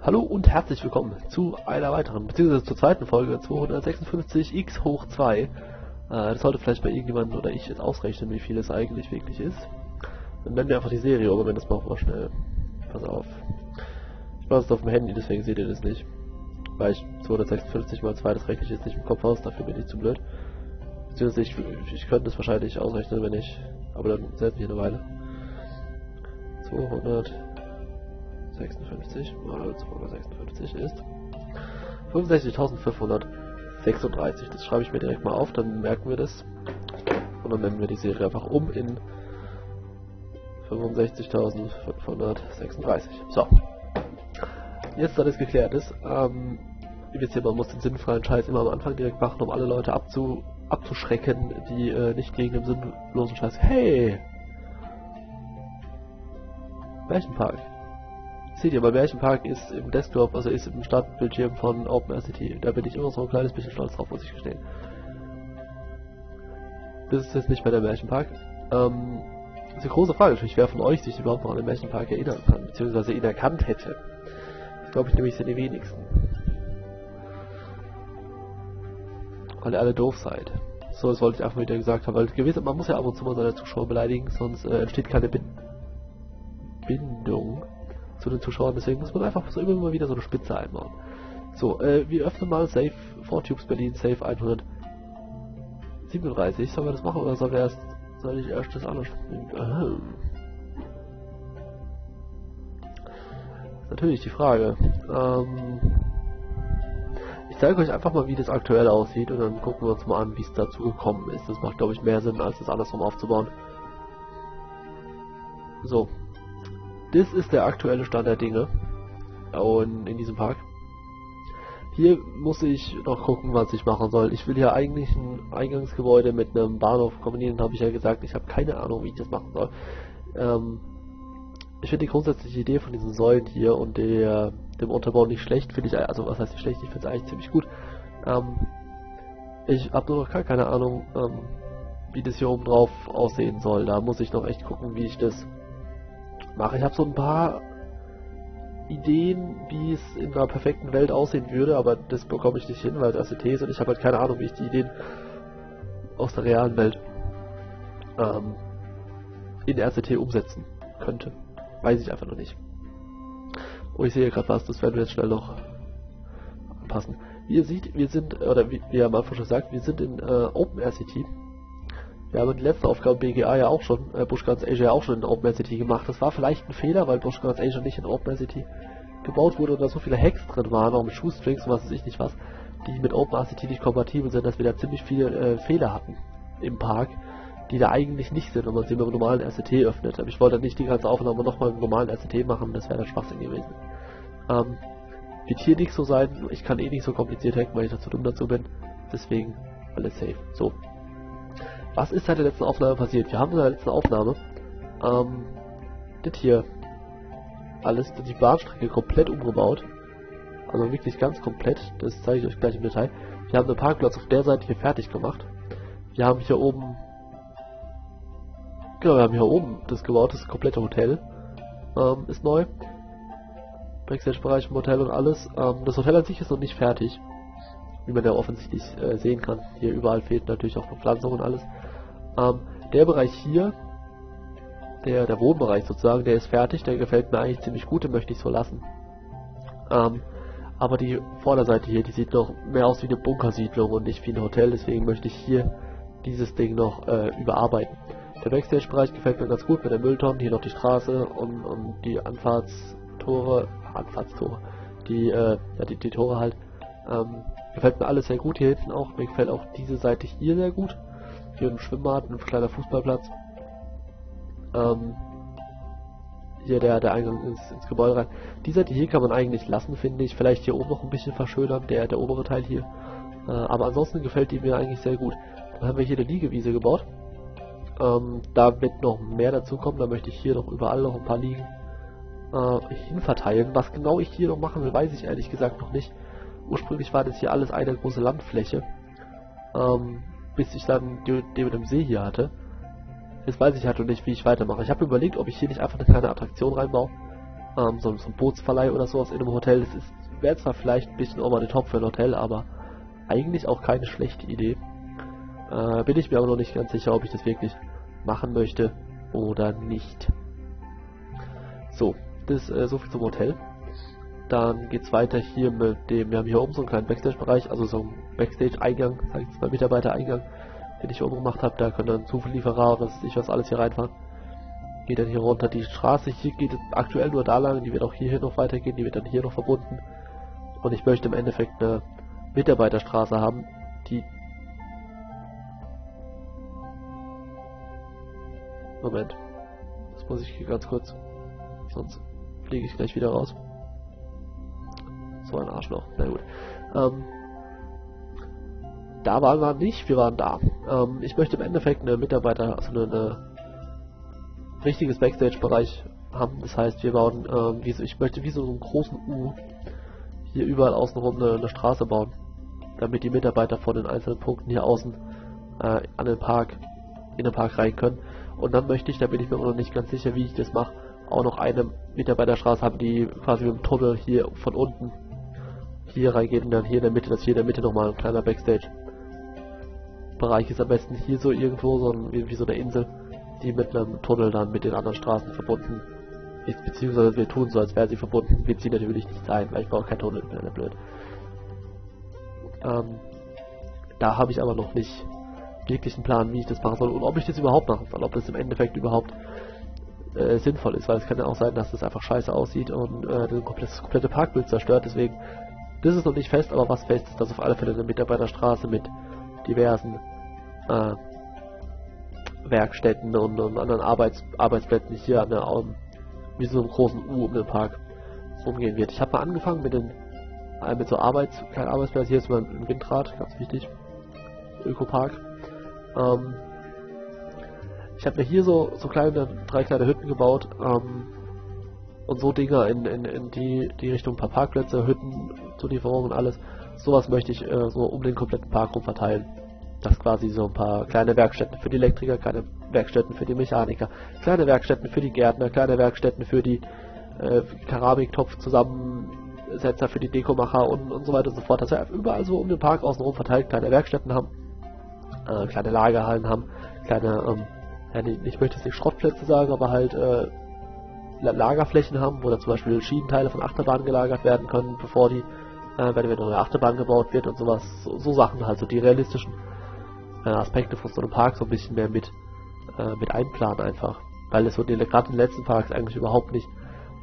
Hallo und herzlich willkommen zu einer weiteren, beziehungsweise zur zweiten Folge 256x hoch 2. Das sollte vielleicht bei irgendjemandem oder ich jetzt ausrechnen, wie viel es eigentlich wirklich ist. Dann nennen wir einfach die Serie, aber wenn das machen wir schnell. Pass auf. Ich mache es auf dem Handy, deswegen seht ihr das nicht. Weil ich 256 mal 2, das rechne ich jetzt nicht im Kopf aus, dafür bin ich zu blöd. Beziehungsweise ich könnte es wahrscheinlich ausrechnen, wenn ich, aber dann selbst nicht eine Weile. 256 mal 256 ist 65.536. Das schreibe ich mir direkt mal auf, dann merken wir das. Und dann nennen wir die Serie einfach um in 65.536. So. Jetzt, da das geklärt ist, ihr wisst ja, man muss den sinnfreien Scheiß immer am Anfang direkt machen, um alle Leute abzuschrecken, die nicht gegen den sinnlosen Scheiß. Hey! Märchenpark. Seht ihr, mein Märchenpark ist im Desktop, also ist im Startbildschirm von OpenRCT. Da bin ich immer so ein kleines bisschen stolz drauf, muss ich gestehen. Das ist jetzt nicht mehr der Märchenpark. Das ist eine große Frage natürlich, wer von euch sich überhaupt noch an den Märchenpark erinnern kann, beziehungsweise ihn erkannt hätte. Das glaube ich nämlich sind die wenigsten. Weil ihr alle doof seid. So, das wollte ich einfach wieder gesagt haben, weil gewiss, man muss ja ab und zu mal seine Zuschauer beleidigen, sonst entsteht keine Bindung zu den Zuschauern, deswegen muss man einfach so immer mal wieder so eine Spitze einbauen. So, wir öffnen mal Safe 4Tubes Berlin, Safe 137. Sollen wir das machen oder soll ich erst das alles natürlich die Frage. Ich zeige euch einfach mal, wie das aktuell aussieht und dann gucken wir uns mal an, wie es dazu gekommen ist. Das macht, glaube ich, mehr Sinn, als das andersrum aufzubauen. So. Das ist der aktuelle Stand der Dinge und in diesem Park. Hier muss ich noch gucken, was ich machen soll. Ich will hier eigentlich ein Eingangsgebäude mit einem Bahnhof kombinieren, habe ich ja gesagt. Ich habe keine Ahnung, wie ich das machen soll. Ich finde die grundsätzliche Idee von diesen Säulen hier und dem Unterbau nicht schlecht, finde ich, also was heißt nicht schlecht, ich finde es eigentlich ziemlich gut. Ich habe nur noch gar keine Ahnung, wie das hier oben drauf aussehen soll. Da muss ich noch echt gucken, wie ich das mache. Ich habe so ein paar Ideen, wie es in einer perfekten Welt aussehen würde, aber das bekomme ich nicht hin, weil es RCT ist und ich habe halt keine Ahnung, wie ich die Ideen aus der realen Welt in RCT umsetzen könnte. Weiß ich einfach noch nicht. Oh, ich sehe gerade was, das werden wir jetzt schnell noch anpassen. Wie ihr seht, wir sind, oder wie am Anfang schon sagt, wir sind in OpenRCT. Wir haben die letzte Aufgabe BGA ja auch schon, Busch Gardens Asia auch schon in OpenRCT gemacht. Das war vielleicht ein Fehler, weil Busch Gardens Asia nicht in OpenRCT gebaut wurde und da so viele Hacks drin waren, auch mit Shoestrings und was weiß ich nicht was, die mit OpenRCT nicht kompatibel sind, dass wir da ziemlich viele Fehler hatten im Park, die da eigentlich nicht sind, wenn man sie mit dem normalen RCT öffnet. Aber ich wollte nicht die ganze Aufnahme nochmal im normalen RCT machen, das wäre dann Schwachsinn gewesen. Wird hier nicht so sein, ich kann eh nicht so kompliziert hacken, weil ich dazu dumm dazu bin, deswegen alles safe. So. Was ist seit der letzten Aufnahme passiert? Wir haben in der letzten Aufnahme das hier alles, die Bahnstrecke komplett umgebaut. Also wirklich ganz komplett. Das zeige ich euch gleich im Detail. Wir haben den Parkplatz auf der Seite hier fertig gemacht. Wir haben hier oben das gebaut, das komplette Hotel ist neu. Backstage-Bereich im Hotel und alles. Das Hotel an sich ist noch nicht fertig. Wie man ja offensichtlich sehen kann. Hier überall fehlt natürlich auch Bepflanzung und alles. Der Bereich hier, der Wohnbereich sozusagen, der ist fertig, der gefällt mir eigentlich ziemlich gut, den möchte ich so lassen. Aber die Vorderseite hier, die sieht noch mehr aus wie eine Bunkersiedlung und nicht wie ein Hotel, deswegen möchte ich hier dieses Ding noch überarbeiten. Der Backstage-Bereich gefällt mir ganz gut mit der Mülltonne, hier noch die Straße und die Anfahrtstore, die Tore halt. Gefällt mir alles sehr gut, hier hinten auch. Mir gefällt auch diese Seite hier sehr gut. Hier ein Schwimmbad, ein kleiner Fußballplatz. Hier der Eingang ins Gebäude rein. Die Seite hier kann man eigentlich lassen, finde ich. Vielleicht hier oben noch ein bisschen verschönern, der obere Teil hier. Aber ansonsten gefällt die mir eigentlich sehr gut. Dann haben wir hier eine Liegewiese gebaut. Da wird noch mehr dazu kommen. Da möchte ich hier noch überall noch ein paar Liegen hinverteilen. Was genau ich hier noch machen will, weiß ich ehrlich gesagt noch nicht. Ursprünglich war das hier alles eine große Landfläche, bis ich dann den mit dem See hier hatte. Jetzt weiß ich halt noch nicht, wie ich weitermache. Ich habe überlegt, ob ich hier nicht einfach eine kleine Attraktion reinbaue, so ein Bootsverleih oder sowas in einem Hotel. Das wäre zwar vielleicht ein bisschen over the top für ein Hotel, aber eigentlich auch keine schlechte Idee. Bin ich mir aber noch nicht ganz sicher, ob ich das wirklich machen möchte oder nicht. So, das so viel zum Hotel. Dann geht's weiter hier mit dem, wir haben hier oben so einen kleinen Backstage-Bereich, also so einen Backstage-Eingang, sag ich jetzt mal Mitarbeiter-Eingang, den ich hier oben gemacht habe. Da können dann Zulieferer, was alles hier reinfahren. Geht dann hier runter die Straße. Hier geht es aktuell nur da lang, die wird auch hierhin noch weitergehen, die wird dann hier noch verbunden. Und ich möchte im Endeffekt eine Mitarbeiterstraße haben, die... Moment. Das muss ich hier ganz kurz, sonst fliege ich gleich wieder raus. So ein Arschloch. Na gut. Da waren wir nicht, wir waren da. Ich möchte im Endeffekt eine Mitarbeiter, also eine richtiges Backstage-Bereich haben. Das heißt, wir bauen, ich möchte wie so einen großen U hier überall außenrum eine Straße bauen, damit die Mitarbeiter von den einzelnen Punkten hier außen in den Park rein können. Und dann möchte ich, da bin ich mir noch nicht ganz sicher, wie ich das mache, auch noch eine Mitarbeiterstraße haben, die quasi mit dem Tunnel hier von unten hier reingeht und dann hier in der Mitte, dass hier in der Mitte nochmal ein kleiner Backstage-Bereich ist. Am besten hier so irgendwo, wie so eine Insel, die mit einem Tunnel dann mit den anderen Straßen verbunden ist, beziehungsweise wir tun so, als wäre sie verbunden, wird sie natürlich nicht sein, weil ich brauche keinen Tunnel, bin ja blöd. Da habe ich aber noch nicht wirklich einen Plan, wie ich das machen soll und ob ich das überhaupt machen soll, ob das im Endeffekt überhaupt sinnvoll ist, weil es kann ja auch sein, dass das einfach scheiße aussieht und das komplette Parkbild zerstört, deswegen, das ist noch nicht fest, aber was fest ist, dass auf alle Fälle eine Mitarbeiterstraße mit diversen Werkstätten und anderen Arbeitsplätzen hier an der wie so einem großen U um den Park rumgehen wird. Ich habe mal angefangen mit so kleinen Arbeitsplätzen, hier ist mal ein Windrad, ganz wichtig, Ökopark. Ich habe mir hier so 3 kleine Hütten gebaut und so Dinger in die Richtung, ein paar Parkplätze, Hütten, Zulieferungen und alles. Sowas möchte ich so um den kompletten Park rum verteilen. Das quasi so ein paar kleine Werkstätten für die Elektriker, kleine Werkstätten für die Mechaniker, kleine Werkstätten für die Gärtner, kleine Werkstätten für die Keramiktopf-Zusammensetzer, für die Dekomacher und so weiter und so fort. Dass wir überall so um den Park außenrum verteilt kleine Werkstätten haben, kleine Lagerhallen haben, kleine, ich möchte jetzt nicht Schrottplätze sagen, aber halt Lagerflächen haben, wo da zum Beispiel Schienenteile von Achterbahnen gelagert werden können, bevor die, wenn eine neue Achterbahn gebaut wird und sowas, so Sachen halt, so die realistischen Aspekte von so einem Park so ein bisschen mehr mit einplanen einfach, weil es so gerade in den letzten Parks eigentlich überhaupt nicht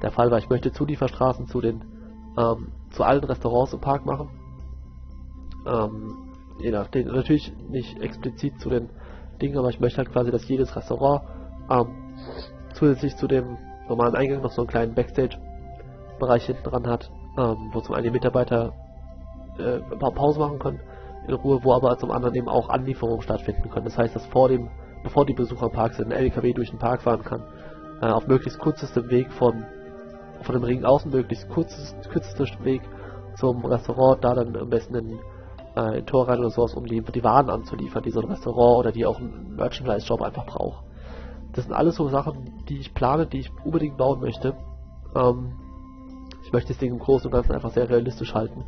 der Fall war. Ich möchte Zulieferstraßen zu allen Restaurants im Park machen, je nachdem, natürlich nicht explizit zu den Dingen, aber ich möchte halt quasi, dass jedes Restaurant zusätzlich zu dem normalen Eingang noch so einen kleinen Backstage-Bereich hinten dran hat, wo zum einen die Mitarbeiter Pause machen können in Ruhe, wo aber zum anderen eben auch Anlieferungen stattfinden können. Das heißt, dass bevor die Besucher im Park sind, ein LKW durch den Park fahren kann, auf möglichst kürzestem Weg von dem Ring außen, möglichst kürzester Weg zum Restaurant, da dann am besten in Tor rein oder sowas, um die Waren anzuliefern, die so ein Restaurant oder die auch ein Merchandise-Shop einfach braucht. Das sind alles so Sachen, die ich plane, die ich unbedingt bauen möchte. Ich möchte das Ding im Großen und Ganzen einfach sehr realistisch halten.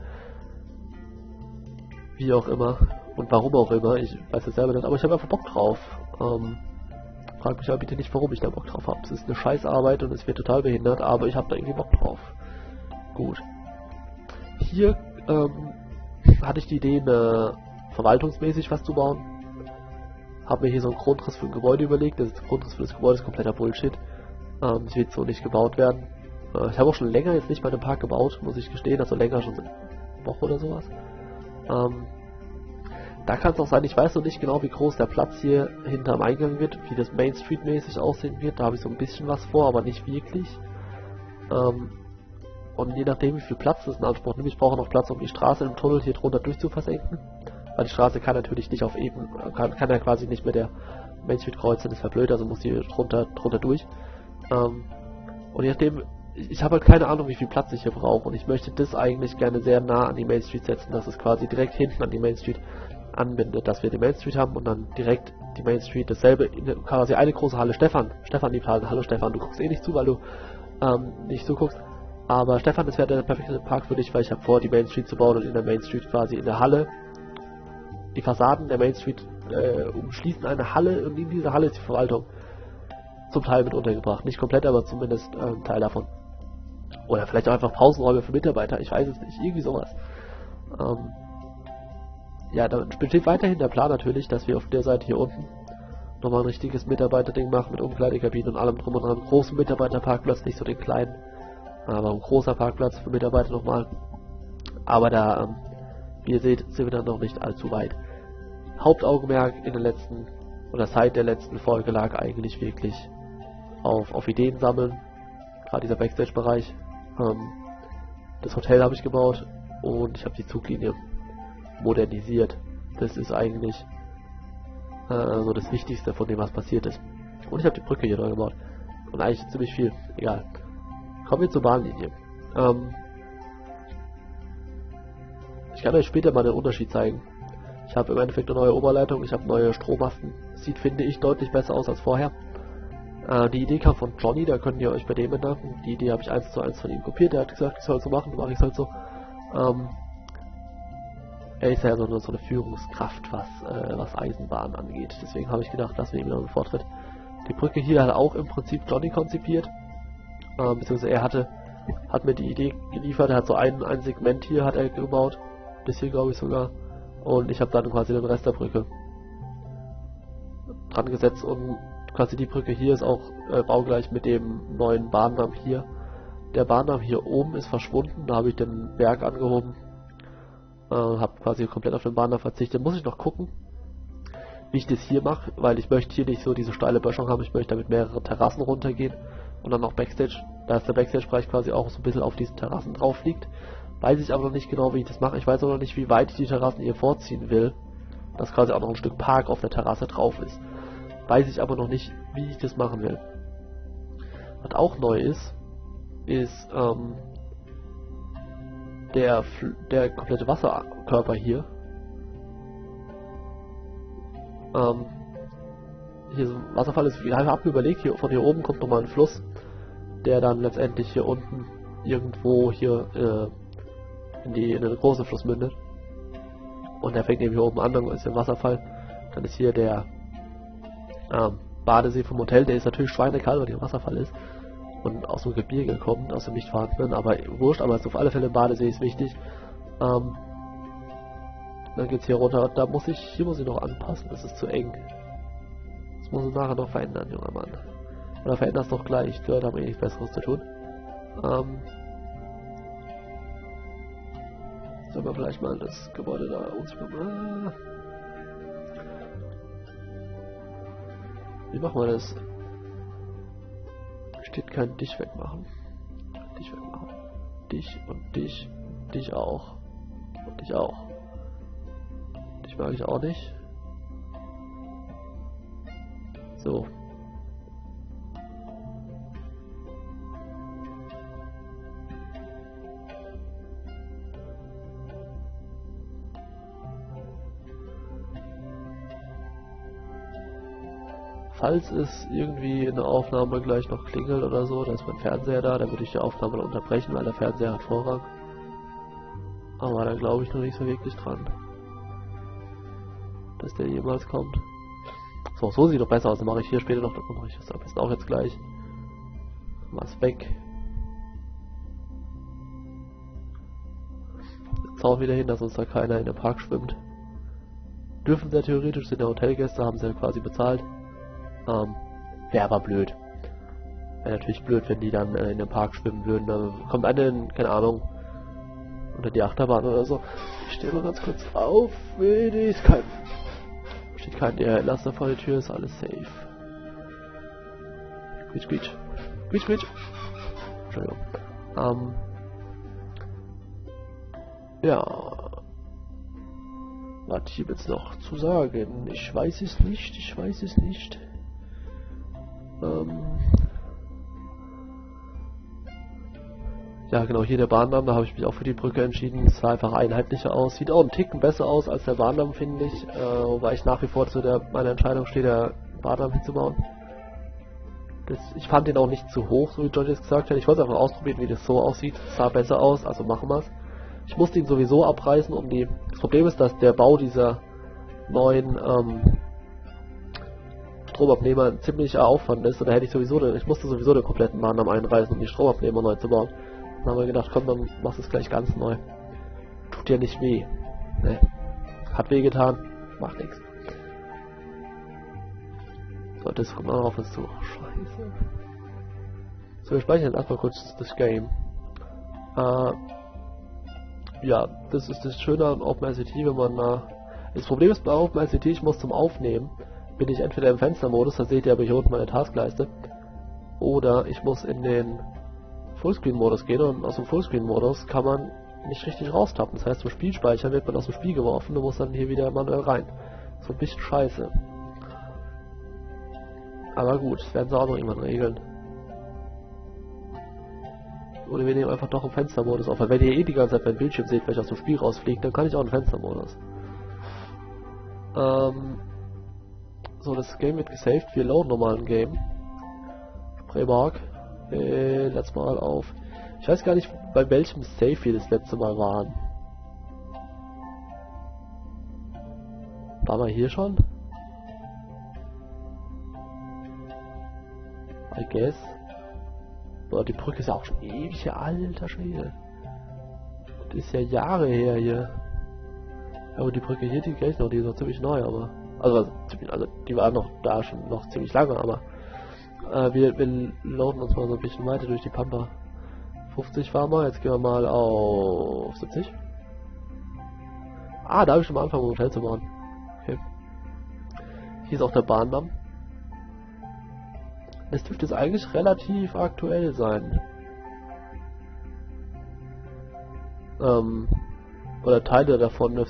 Wie auch immer und warum auch immer, ich weiß es selber nicht, aber ich habe einfach Bock drauf. Frag mich aber bitte nicht, warum ich da Bock drauf habe. Es ist eine Scheißarbeit und es wird total behindert, aber ich habe da irgendwie Bock drauf. Gut. Hier hatte ich die Idee, verwaltungsmäßig was zu bauen. Habe mir hier so einen Grundriss für ein Gebäude überlegt. Der Grundriss für das Gebäude ist kompletter Bullshit. Es wird so nicht gebaut werden. Ich habe auch schon länger jetzt nicht bei einem Park gebaut, muss ich gestehen, also länger, schon eine Woche oder sowas. Da kann es auch sein, ich weiß noch nicht genau, wie groß der Platz hier hinterm Eingang wird, wie das Main Street mäßig aussehen wird. Da habe ich so ein bisschen was vor, aber nicht wirklich. Und je nachdem, wie viel Platz das in Anspruch nimmt, ich brauche noch Platz, um die Straße im Tunnel hier drunter durchzuversenken. Weil die Straße kann natürlich nicht auf eben, kann ja quasi nicht mit der Main Street kreuzen, das wäre blöd, also muss die drunter durch. Und je nachdem, ich habe halt keine Ahnung, wie viel Platz ich hier brauche, und ich möchte das eigentlich gerne sehr nah an die Main Street setzen, dass es quasi direkt hinten an die Main Street anbindet, dass wir die Main Street haben und dann direkt die Main Street dasselbe, quasi eine große Halle. Stefan liebt Hallen. Hallo Stefan, du guckst eh nicht zu, weil du nicht so guckst. Aber Stefan, das wäre der perfekte Park für dich, weil ich habe vor, die Main Street zu bauen und in der Main Street quasi in der Halle. Die Fassaden der Main Street umschließen eine Halle und in dieser Halle ist die Verwaltung zum Teil mit untergebracht. Nicht komplett, aber zumindest Teil davon. Oder vielleicht auch einfach Pausenräume für Mitarbeiter, ich weiß es nicht, irgendwie sowas. Ja, da besteht weiterhin der Plan natürlich, dass wir auf der Seite hier unten nochmal ein richtiges Mitarbeiterding machen mit Umkleidekabinen und allem drum und dran. Einen großen Mitarbeiterparkplatz, nicht so den kleinen, aber ein großer Parkplatz für Mitarbeiter nochmal. Aber da, wie ihr seht, sind wir dann noch nicht allzu weit. Hauptaugenmerk in den letzten, oder seit der letzten Folge lag eigentlich wirklich auf Ideen sammeln. Gerade dieser Backstage-Bereich. Das Hotel habe ich gebaut und ich habe die Zuglinie modernisiert. Das ist eigentlich so das Wichtigste von dem, was passiert ist. Und ich habe die Brücke hier neu gebaut. Und eigentlich ziemlich viel. Egal. Kommen wir zur Bahnlinie. Ich kann euch später mal den Unterschied zeigen. Ich habe im Endeffekt eine neue Oberleitung, ich habe neue Strommasten. Sieht, finde ich, deutlich besser aus als vorher. Die Idee kam von Johnny, da könnt ihr euch bei dem bedanken. Die Idee habe ich 1:1 von ihm kopiert, er hat gesagt, ich soll es so machen, mache ich es halt so. Er ist ja so eine Führungskraft, was Eisenbahn angeht. Deswegen habe ich gedacht, lassen wir ihm noch einen Vortritt. Die Brücke hier hat auch im Prinzip Johnny konzipiert. Beziehungsweise er hat mir die Idee geliefert, er hat so ein Segment hier hat er gebaut. Das hier glaube ich sogar. Und ich habe dann quasi den Rest der Brücke dran gesetzt und quasi die Brücke hier ist auch baugleich mit dem neuen Bahndamm hier. Der Bahndamm hier oben ist verschwunden, da habe ich den Berg angehoben. Habe quasi komplett auf den Bahndamm verzichtet. Muss ich noch gucken, wie ich das hier mache, weil ich möchte hier nicht so diese steile Böschung haben, ich möchte damit mehrere Terrassen runtergehen und dann noch Backstage, da ist der Backstage-Bereich quasi auch so ein bisschen auf diesen Terrassen drauf liegt. Weiß ich aber noch nicht genau, wie ich das mache. Ich weiß auch noch nicht, wie weit ich die Terrassen hier vorziehen will, dass quasi auch noch ein Stück Park auf der Terrasse drauf ist. Weiß ich aber noch nicht, wie ich das machen will. Was auch neu ist der komplette Wasserkörper hier. Hier so ein Wasserfall ist, ich habe mir überlegt, hier von hier oben kommt nochmal ein Fluss, der dann letztendlich hier unten irgendwo hier in eine große Fluss mündet. Und der fängt eben hier oben an, dann ist der Wasserfall. Dann ist hier der Badesee vom Hotel, der ist natürlich schweinekalt, weil hier ein Wasserfall ist. Und aus dem Gebirge kommt, aus dem nicht vorhandenen, aber wurscht, aber auf alle Fälle Badesee ist wichtig. Dann geht's hier runter, hier muss ich noch anpassen, das ist zu eng. Das muss ich nachher noch verändern, junger Mann. Oder veränder's doch gleich, die Leute haben eh nichts Besseres zu tun. Sollen wir vielleicht mal das Gebäude da uns wie machen wir das? Steht kein Dich wegmachen. Dich wegmachen. Dich und dich. Dich auch. Und dich auch. Dich mag ich auch nicht. So. Falls es irgendwie in der Aufnahme gleich noch klingelt oder so, da ist mein Fernseher da, dann würde ich die Aufnahme unterbrechen, weil der Fernseher hat Vorrang. Aber da glaube ich noch nicht so wirklich dran, dass der jemals kommt. So sieht doch besser aus, dann mache ich hier später noch, dann mache ich das am besten auch jetzt gleich. Was weg. Jetzt auch wieder hin, dass uns da keiner in den Park schwimmt. Dürfen sie ja theoretisch, sind ja Hotelgäste, haben sie ja quasi bezahlt. Wäre aber blöd. Wäre natürlich blöd, wenn die dann in den Park schwimmen würden. Da kommt eine, keine Ahnung, unter die Achterbahn oder so. Ich stehe mal ganz kurz auf. Steht kein DHL-Laster vor der Tür, ist alles safe. Quietsch, quietsch. Quietsch, quietsch. Entschuldigung. Ja. Was hier jetzt noch zu sagen? Ich weiß es nicht. Ja genau, hier der Bahndamm, da habe ich mich auch für die Brücke entschieden. Es sah einfach einheitlicher aus. Sieht auch einen Ticken besser aus als der Bahndamm, finde ich. Wobei ich nach wie vor zu meiner Entscheidung stehe, der Bahndamm hinzubauen. Ich fand den auch nicht zu hoch, so wie Johnny es gesagt hat. Ich wollte einfach ausprobieren, wie das so aussieht. Es sah besser aus, also machen wir es. Ich musste ihn sowieso abreißen, um die... Das Problem ist, dass der Bau dieser neuen Stromabnehmer ein ziemlicher Aufwand ist. Und da hätte ich musste sowieso den kompletten Bahndamm einreißen, um die Stromabnehmer neu zu bauen. Dann haben wir gedacht, komm, dann machst du es gleich ganz neu. Tut ja nicht weh. Ne. Hat weh getan, macht nichts. So, das kommt auch auf uns zu. Scheiße. So, wir speichern jetzt erstmal kurz das Game. Ja, das ist das Schöne an OpenICT, wenn man das Problem ist bei OpenICT, ich muss zum Aufnehmen, bin ich entweder im Fenstermodus, da seht ihr aber hier unten meine Taskleiste, oder ich muss in den Fullscreen-Modus gehen und aus dem Fullscreen-Modus kann man nicht richtig raustappen. Das heißt, zum Spielspeichern wird man aus dem Spiel geworfen und muss dann hier wieder manuell rein. So ein bisschen scheiße. Aber gut, das werden sie auch noch irgendwann regeln. Oder wir nehmen einfach doch im Fenstermodus auf, weil wenn ihr eh die ganze Zeit mein Bildschirm seht, wenn ich aus dem Spiel rausfliege, dann kann ich auch im Fenstermodus. So, das Game wird gesaved, wir loaden nochmal ein Game. Spreemark. Letztes Mal auf. Ich weiß gar nicht, bei welchem Save wir das letzte Mal waren. Waren wir hier schon? I guess. Boah, die Brücke ist ja auch schon ewig her, alter Schwede. Das ist ja Jahre her hier. Aber die Brücke hier, die geht noch, die ist noch ziemlich neu, aber... Also die war noch da schon noch ziemlich lange, aber... wir loaden uns mal so ein bisschen weiter durch die Pampa. 50 waren wir, jetzt gehen wir mal auf 70. Ah, da habe ich schon mal angefangen, ein Hotel zu bauen. Okay. Hier ist auch der Bahndamm. Es dürfte jetzt eigentlich relativ aktuell sein. Oder Teile davon. Ja,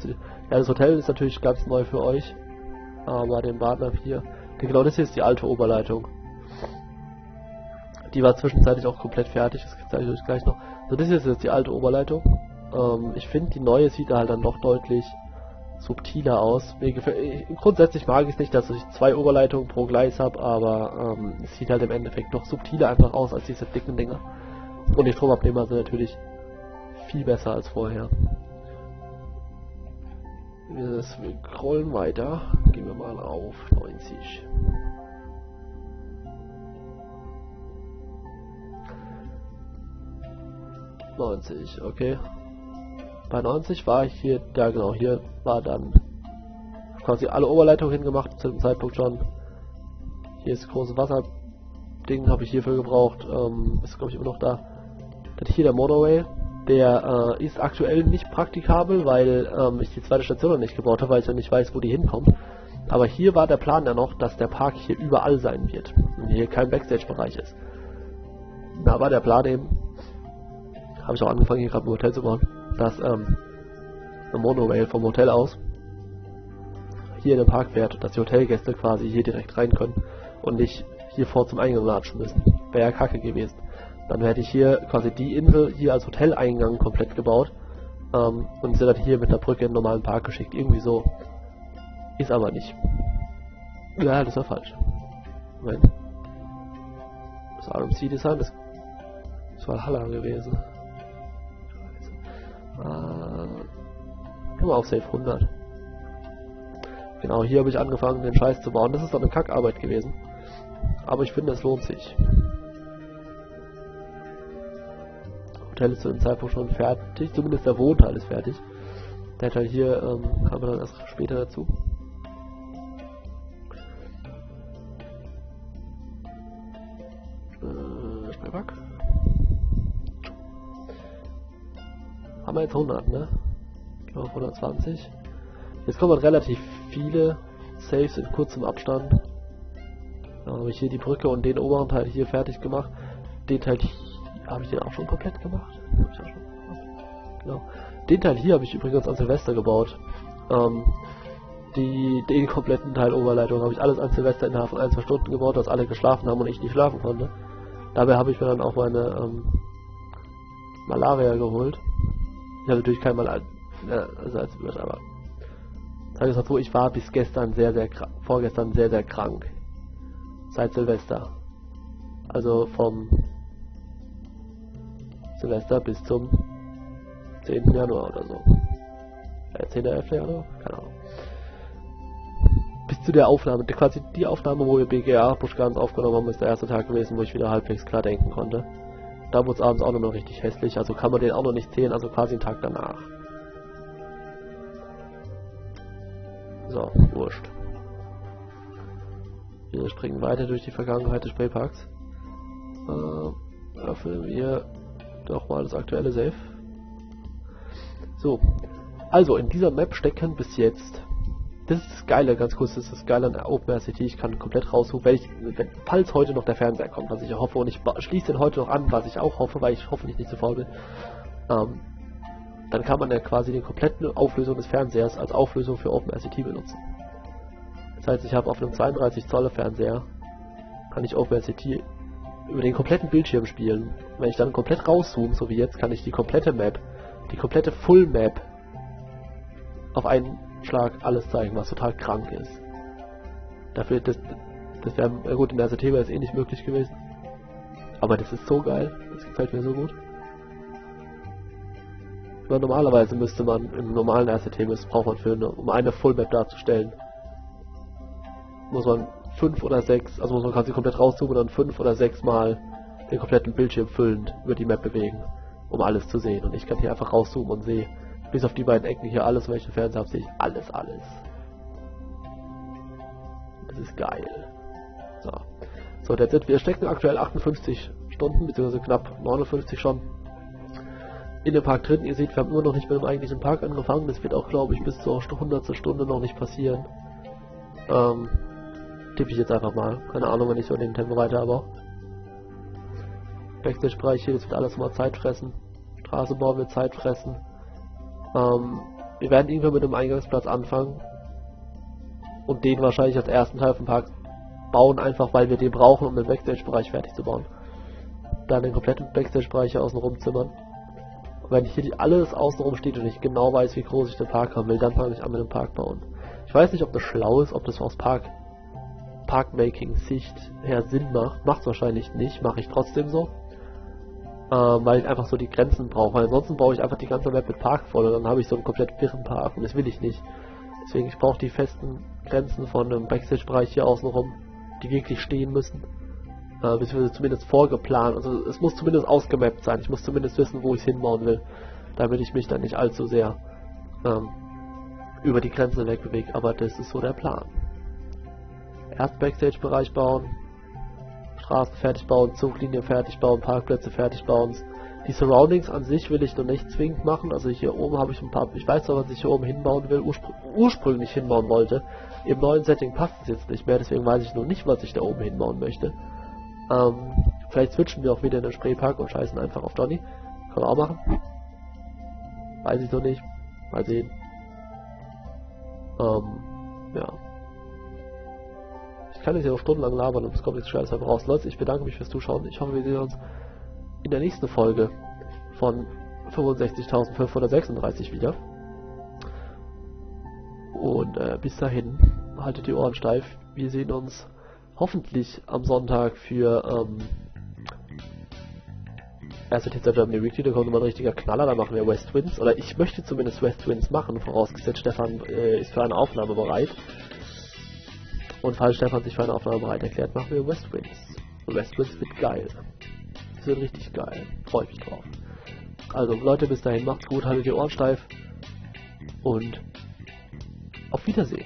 das Hotel ist natürlich ganz neu für euch. Aber den Bahndamm hier. Genau, das hier ist die alte Oberleitung. Die war zwischenzeitlich auch komplett fertig, das zeige ich euch gleich noch. So, das hier ist jetzt die alte Oberleitung. Ich finde, die neue sieht da halt dann doch deutlich subtiler aus. Grundsätzlich mag ich es nicht, dass ich 2 Oberleitungen pro Gleis habe, aber es sieht halt im Endeffekt doch subtiler einfach aus als diese dicken Dinger. Und die Stromabnehmer sind natürlich viel besser als vorher. Wir scrollen weiter. Gehen wir mal auf 90. Okay. Bei 90 war ich hier, ja genau, hier war dann quasi alle Oberleitungen hingemacht zu dem Zeitpunkt schon. Hier ist das große Wasserding, habe ich hierfür gebraucht, ist glaube ich immer noch da. Dann hier der Motorway, der ist aktuell nicht praktikabel, weil ich die zweite Station noch nicht gebaut habe, weil ich ja nicht weiß, wo die hinkommt. Aber hier war der Plan ja noch, dass der Park hier überall sein wird und hier kein Backstage-Bereich ist. Da war der Plan eben, habe ich auch angefangen hier gerade ein Hotel zu bauen, dass eine Monorail vom Hotel aus hier in den Park fährt und dass die Hotelgäste quasi hier direkt rein können und nicht hier vor zum Eingang latschen müssen. Wäre ja kacke gewesen. Dann hätte ich hier quasi die Insel hier als Hoteleingang komplett gebaut und sie dann hier mit der Brücke in den normalen Park geschickt. Irgendwie so. Ist aber nicht. Ja, das war falsch. Moment. Das RMC-Design, das war Haller gewesen. Nur auf Safe 100. Genau, hier habe ich angefangen, den Scheiß zu bauen. Das ist doch eine Kackarbeit gewesen. Aber ich finde, es lohnt sich. Das Hotel ist zu dem Zeitpunkt schon fertig. Zumindest der Wohnteil ist fertig. Der Teil hier kam dann erst später dazu. Spreemark. Haben wir jetzt 100, ne? Gehen wir auf 120. Jetzt kommen relativ viele Saves in kurzem Abstand. Dann habe ich hier die Brücke und den oberen Teil hier fertig gemacht. Den Teil hier, habe ich den auch schon komplett gemacht? Genau. Den Teil hier habe ich übrigens an Silvester gebaut. Den kompletten Teil Oberleitung habe ich alles an Silvester innerhalb von 1-2 Stunden gebaut, dass alle geschlafen haben und ich nicht schlafen konnte. Dabei habe ich mir dann auch meine Malaria geholt. Ich habe natürlich kein Malaria, also als aber sag ich mal so, ich war bis gestern vorgestern sehr krank. Seit Silvester. Also vom Silvester bis zum 10. Januar oder so. 10. 11. Januar? Keine Ahnung. Bis zu der Aufnahme, quasi die Aufnahme, wo wir BGA Buschgans aufgenommen haben, ist der erste Tag gewesen, wo ich wieder halbwegs klar denken konnte. Da wurde es abends auch noch richtig hässlich, also kann man den auch noch nicht zählen, also quasi einen Tag danach. So, wurscht. Wir springen weiter durch die Vergangenheit des Sprayparks. Öffnen wir doch mal das aktuelle Save. So, also in dieser Map stecken bis jetzt, das ist das Geile, ganz kurz, das ist das Geile an OpenRCT, ich kann komplett raussuchen, falls heute noch der Fernseher kommt, was ich hoffe, und ich schließe den heute noch an, was ich auch hoffe, weil ich hoffentlich nicht zu faul bin, dann kann man ja quasi die komplette Auflösung des Fernsehers als Auflösung für OpenRCT benutzen. Das heißt, ich habe auf einem 32 Zoll Fernseher, kann ich OpenRCT über den kompletten Bildschirm spielen. Wenn ich dann komplett rauszoome, so wie jetzt, kann ich die komplette Map, die komplette Full Map auf einen Schlag alles zeigen, was total krank ist. Dafür, das wäre, gut, in der RCT wäre es eh nicht möglich gewesen. Aber das ist so geil, das gefällt mir so gut. Weil normalerweise müsste man im normalen RCT, braucht man um eine Full Map darzustellen, muss man 5 oder 6, also muss man quasi komplett rauszoomen und dann 5 oder 6 Mal den kompletten Bildschirm füllend über die Map bewegen, um alles zu sehen. Und ich kann hier einfach rauszoomen und sehe, bis auf die beiden Ecken hier alles, welche Fernseher habe, sehe ich alles. Das ist geil. So, that's it. Wir stecken aktuell 58 Stunden, beziehungsweise knapp 59 schon in dem Park drin. Ihr seht, wir haben immer noch nicht mit dem eigentlichen Park angefangen. Das wird auch, glaube ich, bis zur 100. Stunde noch nicht passieren. Tippe ich jetzt einfach mal. Keine Ahnung, wenn ich so in dem Tempo weiter, aber Backstage-Bereich hier, das wird alles mal Zeit fressen. Straßenbau wird Zeit fressen. Wir werden irgendwann mit dem Eingangsplatz anfangen und den wahrscheinlich als ersten Teil vom Park bauen, einfach weil wir den brauchen, um den Backstage-Bereich fertig zu bauen. Dann den kompletten Backstage-Bereich hier außenrum zimmern. Und wenn hier alles außenrum steht und ich genau weiß, wie groß ich den Park haben will, dann fange ich an mit dem Park bauen. Ich weiß nicht, ob das schlau ist, ob das aus Parkmaking-Sicht her Sinn macht. Macht es wahrscheinlich nicht, mache ich trotzdem so. Weil ich einfach so die Grenzen brauche. Weil ansonsten baue ich einfach die ganze Map mit Park voll und dann habe ich so einen komplett wirren Park und das will ich nicht. Deswegen, ich brauche die festen Grenzen von dem Backstage-Bereich hier außenrum, die wirklich stehen müssen. Beziehungsweise zumindest vorgeplant. Also es muss zumindest ausgemappt sein. Ich muss zumindest wissen, wo ich es hinbauen will. Damit ich mich dann nicht allzu sehr über die Grenze wegbewege. Aber das ist so der Plan. Erst Backstage-Bereich bauen, Straßen fertig bauen, Zuglinien fertig bauen, Parkplätze fertig bauen. Die Surroundings an sich will ich noch nicht zwingend machen. Also hier oben habe ich ein paar, ich weiß zwar, was ich hier oben hinbauen will, ursprünglich hinbauen wollte. Im neuen Setting passt es jetzt nicht mehr, deswegen weiß ich noch nicht, was ich da oben hinbauen möchte. Vielleicht switchen wir auch wieder in den Spraypark und scheißen einfach auf Donny. Können wir auch machen. Weiß ich noch nicht. Mal sehen. Ja. Ich kann jetzt ja auch stundenlang labern und es kommt jetzt schwer einfach raus. Leute, ich bedanke mich fürs Zuschauen. Ich hoffe, wir sehen uns in der nächsten Folge von 65.536 wieder. Und bis dahin, haltet die Ohren steif. Wir sehen uns hoffentlich am Sonntag für RCT Germany Weekly. Da kommt immer ein richtiger Knaller, da machen wir West Twins. Oder ich möchte zumindest West Twins machen, vorausgesetzt Stefan ist für eine Aufnahme bereit. Und falls Stefan sich für eine Aufnahme bereit erklärt, machen wir West Twins. Und West Twins wird geil. Das wird richtig geil. Freue mich drauf. Also Leute, bis dahin, macht's gut, haltet die Ohren steif. Und auf Wiedersehen.